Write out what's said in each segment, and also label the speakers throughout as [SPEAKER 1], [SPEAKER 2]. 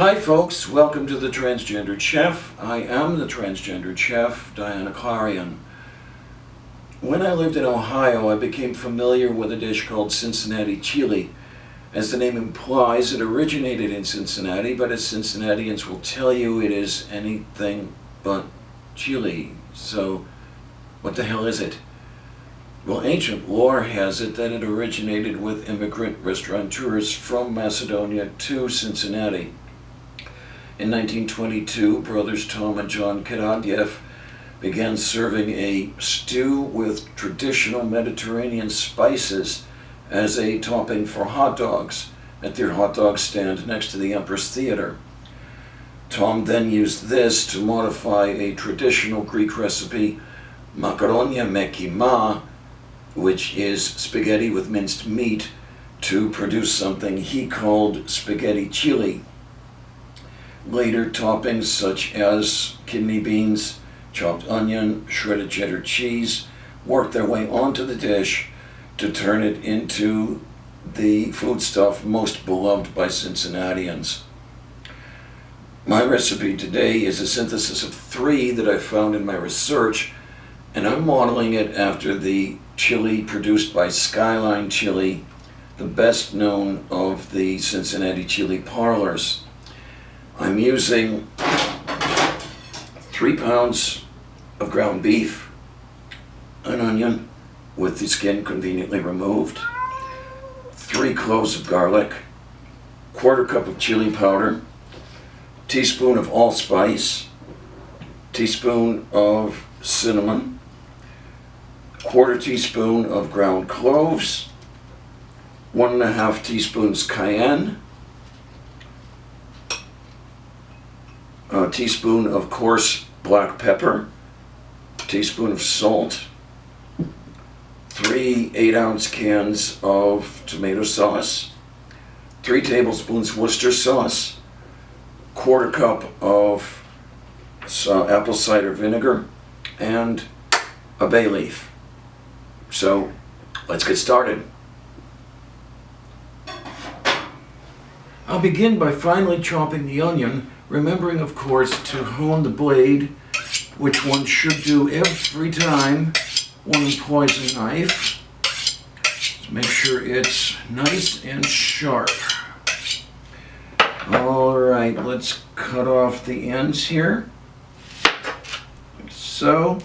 [SPEAKER 1] Hi folks, welcome to the Transgendered Chef. I am the Transgendered Chef, Diana Clarion. When I lived in Ohio, I became familiar with a dish called Cincinnati chili. As the name implies, it originated in Cincinnati, but as Cincinnatians will tell you, it is anything but chili. So, what the hell is it? Well, ancient lore has it that it originated with immigrant restaurateurs from Macedonia to Cincinnati. In 1922, brothers Tom and John Kadadyev began serving a stew with traditional Mediterranean spices as a topping for hot dogs at their hot dog stand next to the Empress Theater. Tom then used this to modify a traditional Greek recipe, makaronia me kima, which is spaghetti with minced meat, to produce something he called spaghetti chili. Later, toppings such as kidney beans, chopped onion, shredded cheddar cheese worked their way onto the dish to turn it into the foodstuff most beloved by Cincinnatians. My recipe today is a synthesis of three that I found in my research, and I'm modeling it after the chili produced by Skyline Chili, the best known of the Cincinnati chili parlors. I'm using 3 pounds of ground beef, an onion with the skin conveniently removed, 3 cloves of garlic, 1/4 cup of chili powder, teaspoon of allspice, teaspoon of cinnamon, 1/4 teaspoon of ground cloves, 1½ teaspoons cayenne, a teaspoon of coarse black pepper, teaspoon of salt, 3 8-ounce cans of tomato sauce, 3 tablespoons Worcester sauce, 1/4 cup of apple cider vinegar, and a bay leaf. So let's get started. I'll begin by finely chopping the onion, remembering, of course, to hone the blade, which one should do every time one employs a knife. Just make sure it's nice and sharp. Alright, let's cut off the ends here. Like so.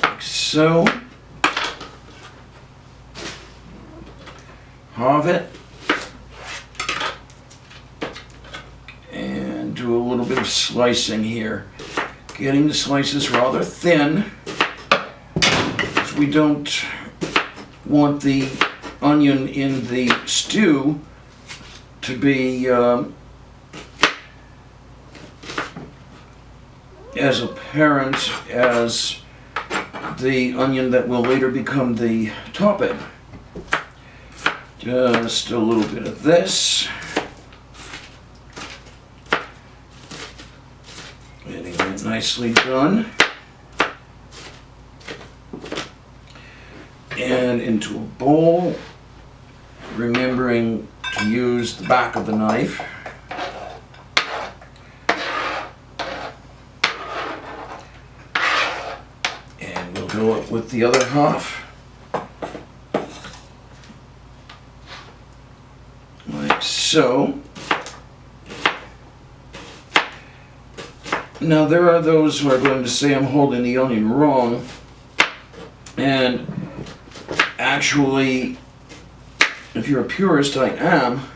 [SPEAKER 1] Like so. Halve it. Do a little bit of slicing here, getting the slices rather thin, because we don't want the onion in the stew to be as apparent as the onion that will later become the topping. Just a little bit of this. Nicely done. And into a bowl, remembering to use the back of the knife. And we'll go up with the other half. Like so. Now, there are those who are going to say I'm holding the onion wrong, and actually, if you're a purist, I am.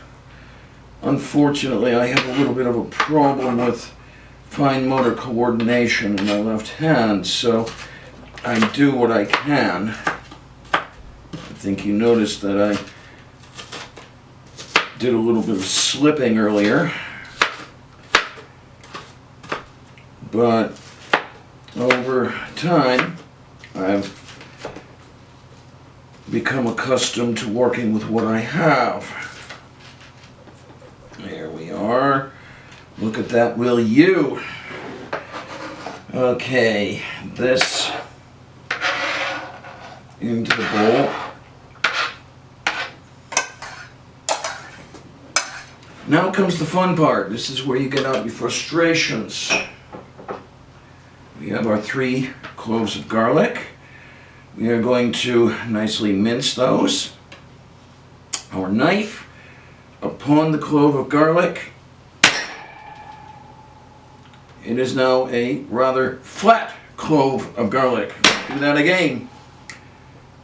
[SPEAKER 1] Unfortunately, I have a little bit of a problem with fine motor coordination in my left hand, so I do what I can. I think you noticed that I did a little bit of slipping earlier. But over time, I've become accustomed to working with what I have. There we are. Look at that, will you? Okay, this into the bowl. Now comes the fun part. This is where you get out your frustrations. We have our 3 cloves of garlic. We are going to nicely mince those. Our knife upon the clove of garlic. It is now a rather flat clove of garlic. Do that again.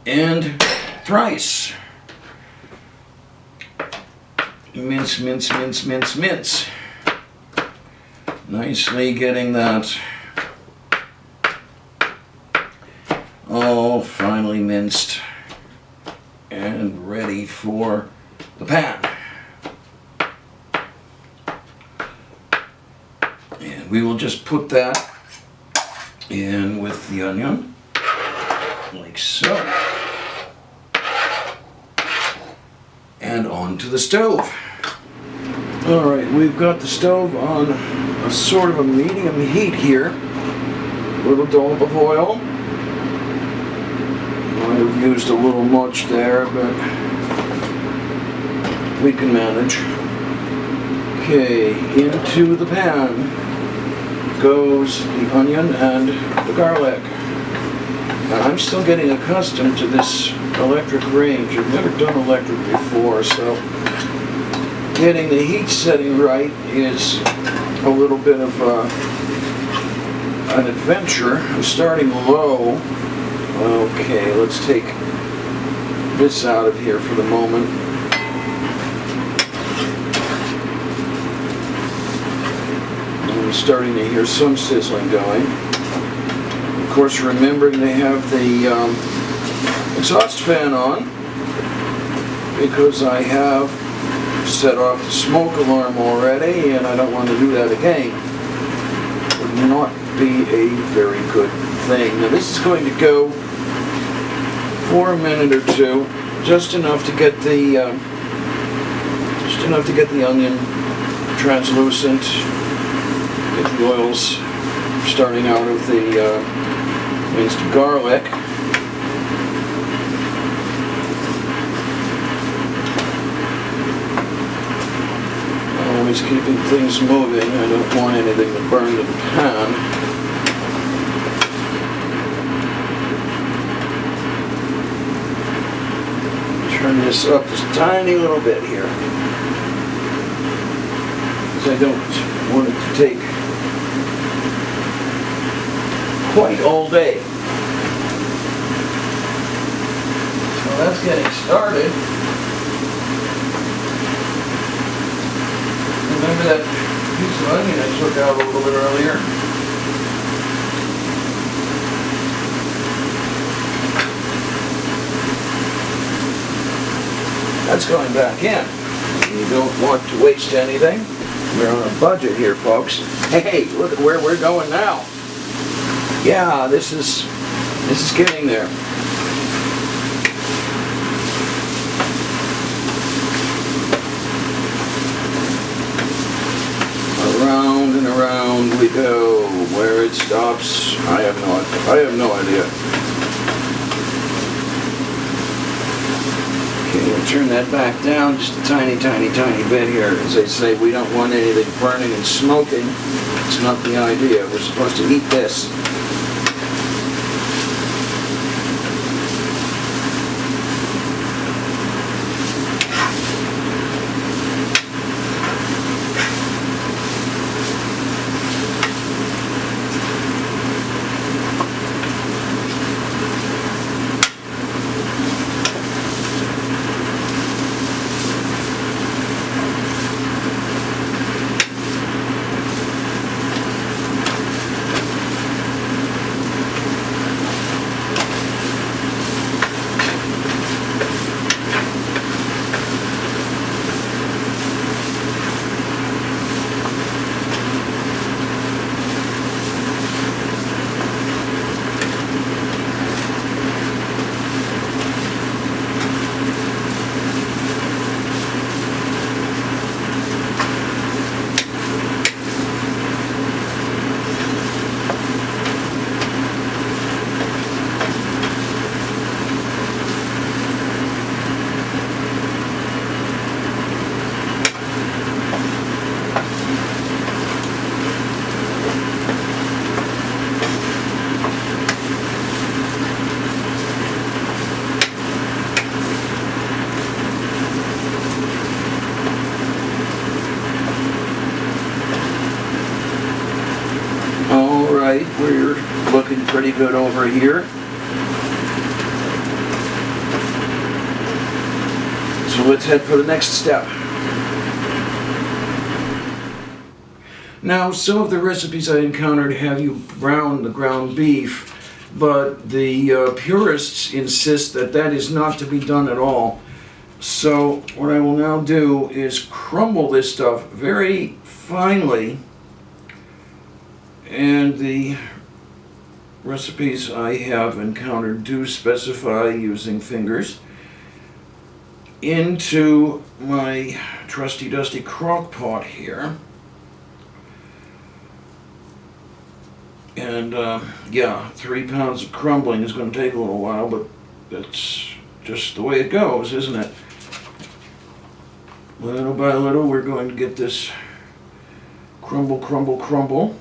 [SPEAKER 1] And thrice. Mince, mince, mince, mince, mince. Nicely getting that all finely minced and ready for the pan. And we will just put that in with the onion, like so. And onto the stove. Alright, we've got the stove on a sort of a medium heat here. A little dollop of oil. Might have used a little much there, but we can manage. Okay, into the pan goes the onion and the garlic. Now, I'm still getting accustomed to this electric range. I've never done electric before, so getting the heat setting right is a little bit of an adventure. I'm starting low. Okay, let's take this out of here for the moment. I'm starting to hear some sizzling going. Of course, remembering they have the exhaust fan on, because I have set off the smoke alarm already, and I don't want to do that again. Would not be a very good thing. Now this is going to go for a minute or two, just enough to get the onion translucent, get the oils starting out of the minced garlic. Always keeping things moving. I don't want anything to burn to the pan. Turn this up just a tiny little bit here, because I don't want it to take quite all day. So that's getting started. Remember that piece of onion I took out a little bit earlier? That's going back in. You don't want to waste anything. We're on a budget here, folks. Hey, look at where we're going now. Yeah, this is getting there. Around and around we go. Where it stops, I have no idea. Okay, we'll turn that back down just a tiny bit here. As I say, we don't want anything burning and smoking. It's not the idea. We're supposed to eat this. right, we're looking pretty good over here. So let's head for the next step. Now, some of the recipes I encountered have you brown the ground beef, but the purists insist that that is not to be done at all. So what I will now do is crumble this stuff very finely, and the recipes I have encountered do specify using fingers, into my trusty dusty crock pot here. And yeah, 3 pounds of crumbling is going to take a little while, but that's just the way it goes, isn't it? Little by little, we're going to get this crumble, crumble, crumble.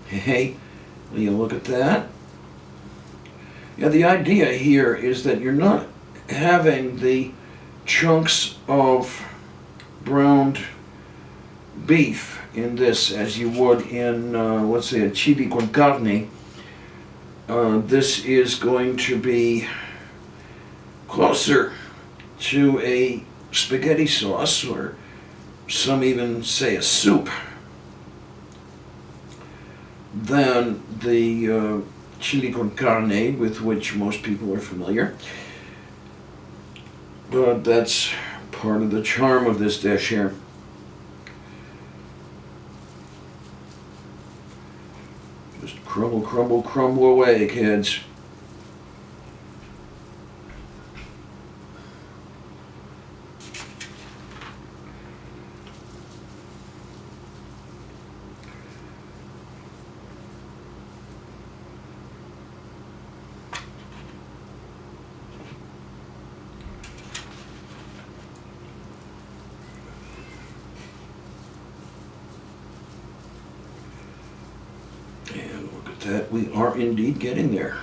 [SPEAKER 1] Hey, will you look at that? Yeah, the idea here is that you're not having the chunks of browned beef in this as you would in, let's say, a chili con carne. This is going to be closer to a spaghetti sauce, or some even say a soup, than the chili con carne with which most people are familiar. But that's part of the charm of this dish here. Just crumble, crumble, crumble away, kids. That we are indeed getting there.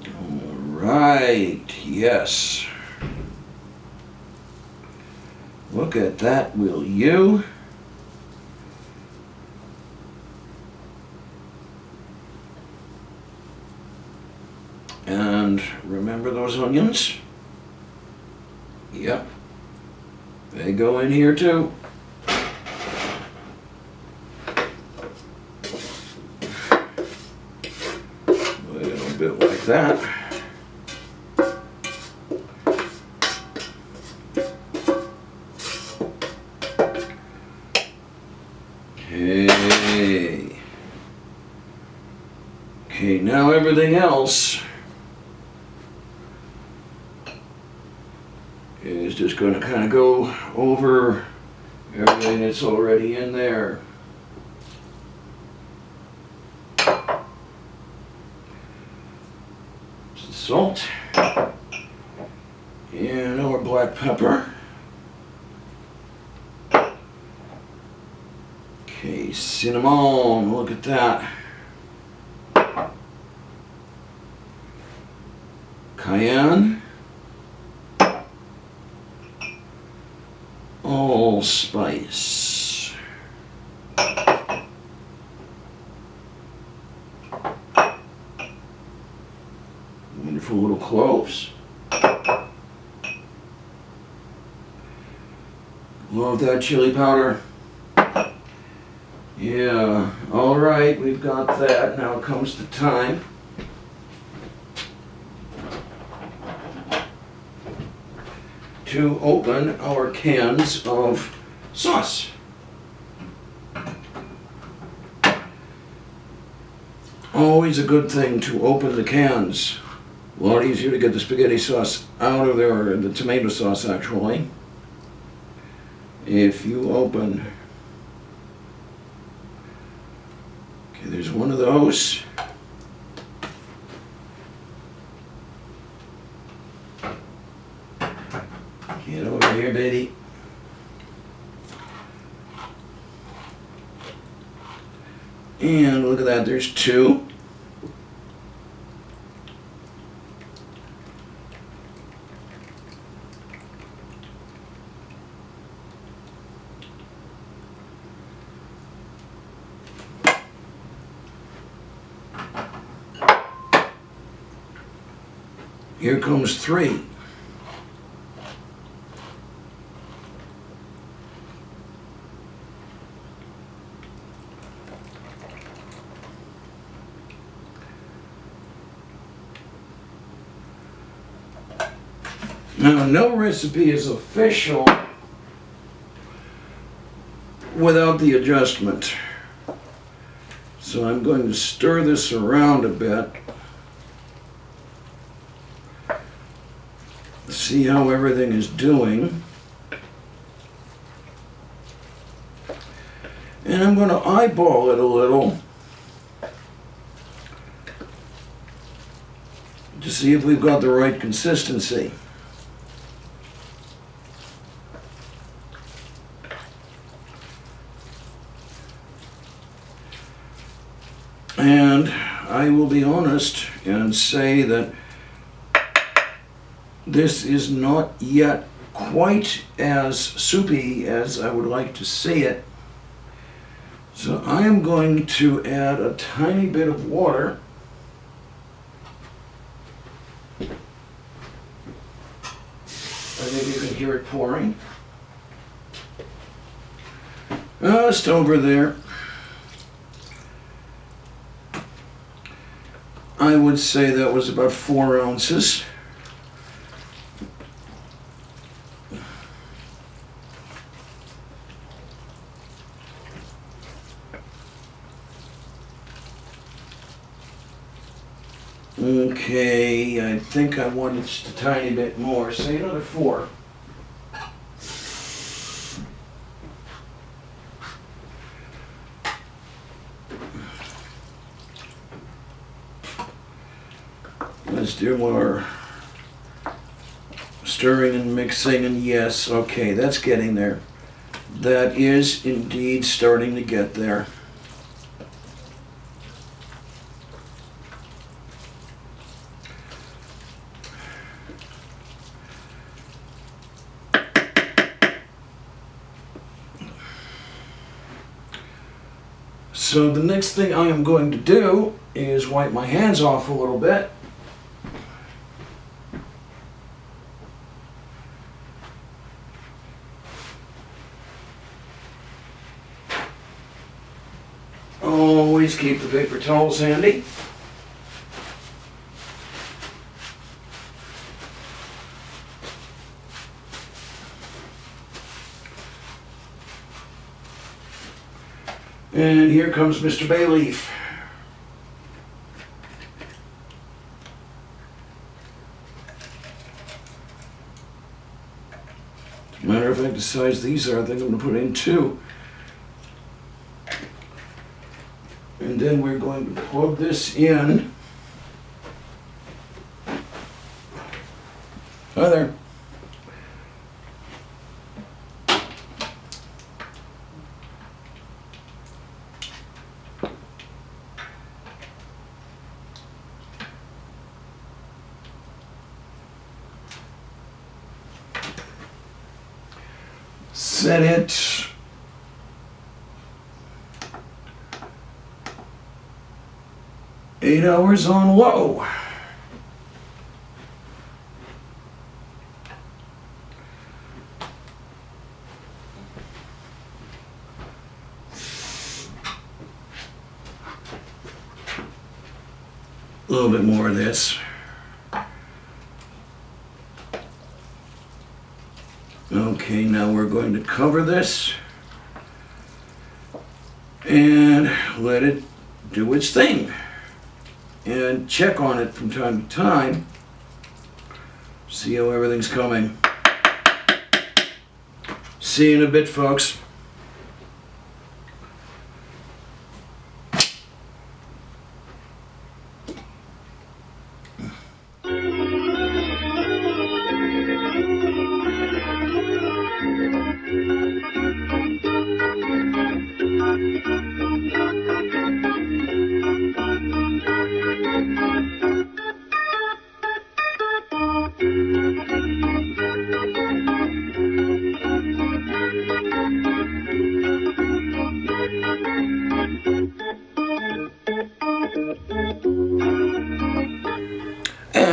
[SPEAKER 1] All right, yes. Look at that, will you? And remember those onions? Yep. They go in here too. A little bit like that. Okay. Okay, now everything else is just going to kind of go over everything that's already in there. Some salt and our black pepper. Okay, cinnamon, look at that. Cayenne. Allspice. Wonderful little cloves. Love that chili powder. Yeah, all right, we've got that. Now comes the time to open our cans of sauce. Always a good thing to open the cans. A lot easier to get the spaghetti sauce out of there, or the tomato sauce actually, if you open. Okay, there's one of those. Get over here, baby. And look at that, there's 2. Here comes 3. Now, no recipe is official without the adjustment. So I'm going to stir this around a bit. See how everything is doing. And I'm going to eyeball it a little to see if we've got the right consistency. And I will be honest and say that this is not yet quite as soupy as I would like to see it. So I am going to add a tiny bit of water. I think you can hear it pouring. Just over there. I would say that was about 4 ounces. Okay, I think I want just a tiny bit more. Say another 4. Let's do more stirring and mixing, and yes, okay, that's getting there. That is indeed starting to get there. So the next thing I am going to do is wipe my hands off a little bit. Always keep the paper towels handy. And here comes Mr. Bay Leaf. As a matter of fact, the size these are, I think I'm going to put in 2. And then we're going to plug this in. Hi there. Set it. Eight hours on low. A little bit more of this. Okay, now we're going to cover this and let it do its thing. And check on it from time to time. See how everything's coming. See you in a bit, folks.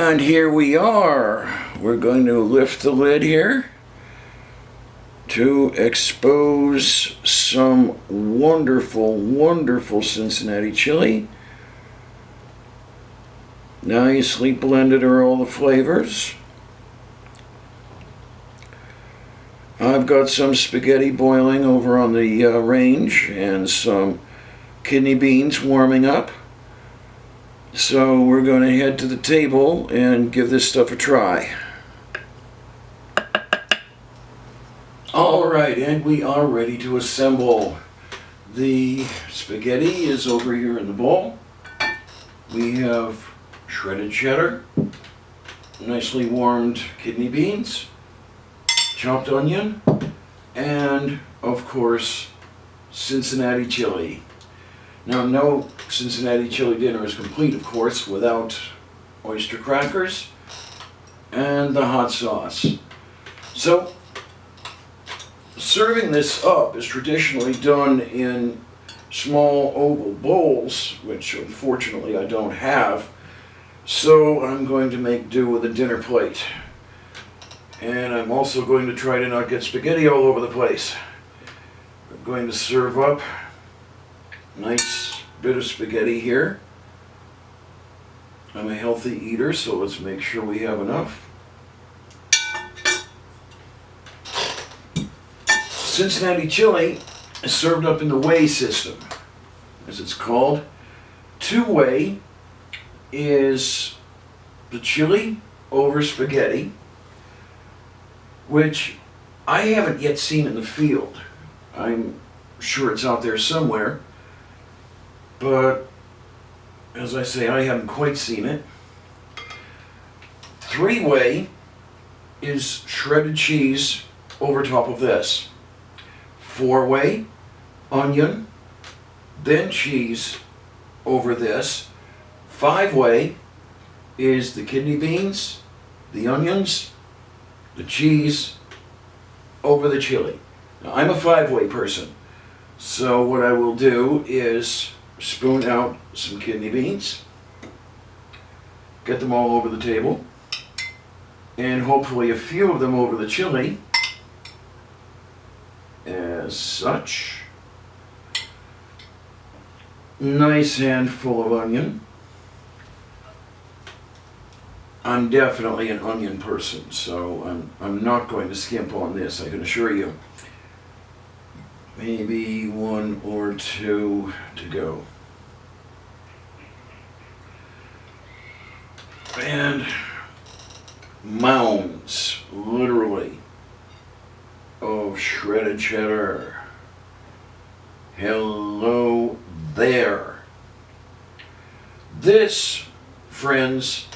[SPEAKER 1] And here we are. We're going to lift the lid here to expose some wonderful, wonderful Cincinnati chili. Nicely blended are all the flavors. I've got some spaghetti boiling over on the range and some kidney beans warming up. So we're going to head to the table and give this stuff a try. Alright, and we are ready to assemble. The spaghetti is over here in the bowl. We have shredded cheddar, nicely warmed kidney beans, chopped onion, and of course Cincinnati chili. Now, no Cincinnati chili dinner is complete, of course, without oyster crackers and the hot sauce. So, serving this up is traditionally done in small oval bowls, which unfortunately I don't have. So I'm going to make do with a dinner plate. And I'm also going to try to not get spaghetti all over the place. I'm going to serve up a nice bit of spaghetti here. I'm a healthy eater, so let's make sure we have enough. Cincinnati chili is served up in the whey system, as it's called. Two-way is the chili over spaghetti, which I haven't yet seen in the field. I'm sure it's out there somewhere, but as I say, I haven't quite seen it. Three-way is shredded cheese over top of this. Four-way, onion, then cheese over this. Five-way is the kidney beans, the onions, the cheese over the chili. Now, I'm a five-way person, so what I will do is spoon out some kidney beans, get them all over the table, and hopefully a few of them over the chili, as such. Nice handful of onion. I'm definitely an onion person, so I'm not going to skimp on this, I can assure you. Maybe one or two to go. And mounds, literally, of shredded cheddar. Hello there. This, friends,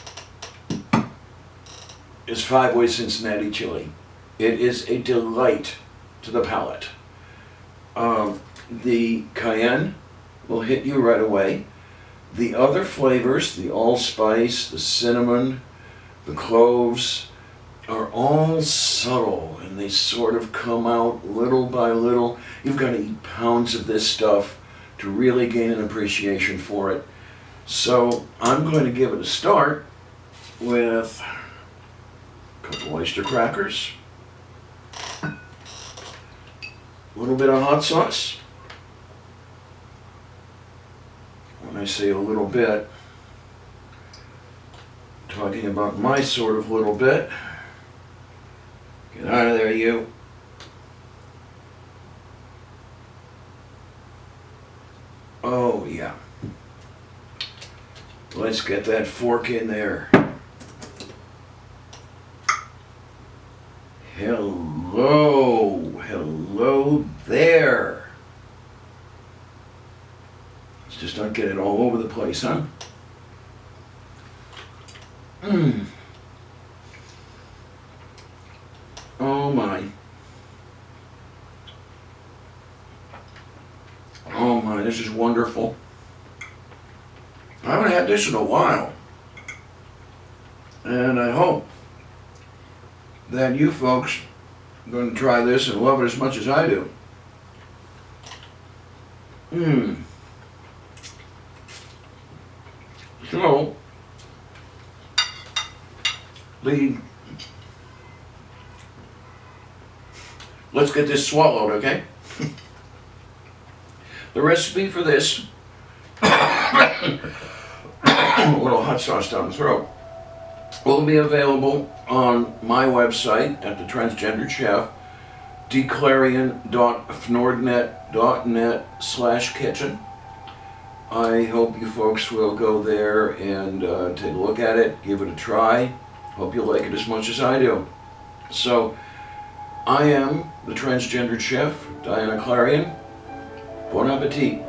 [SPEAKER 1] is five-way Cincinnati chili. It is a delight to the palate. The cayenne will hit you right away. The other flavors, the allspice, the cinnamon, the cloves, are all subtle, and they sort of come out little by little. You've got to eat pounds of this stuff to really gain an appreciation for it. So I'm going to give it a start with a couple oyster crackers, a little bit of hot sauce. When I say a little bit, I'm talking about my sort of little bit. Get out of there, you. Oh, yeah. Let's get that fork in there. Hello. Hello there. Let's just not get it all over the place, huh? Mmm. Oh my. Oh my, this is wonderful. I haven't had this in a while. And I hope that you folks are going to try this and love it as much as I do. So, Let's get this swallowed, okay? The recipe for this, a little hot sauce down the throat, will be available on my website at the Transgendered Chef, declarion.fnordnet.net/kitchen. I hope you folks will go there and take a look at it, give it a try. Hope you like it as much as I do. So, I am the Transgendered Chef, Diana Clarion. Bon appetit.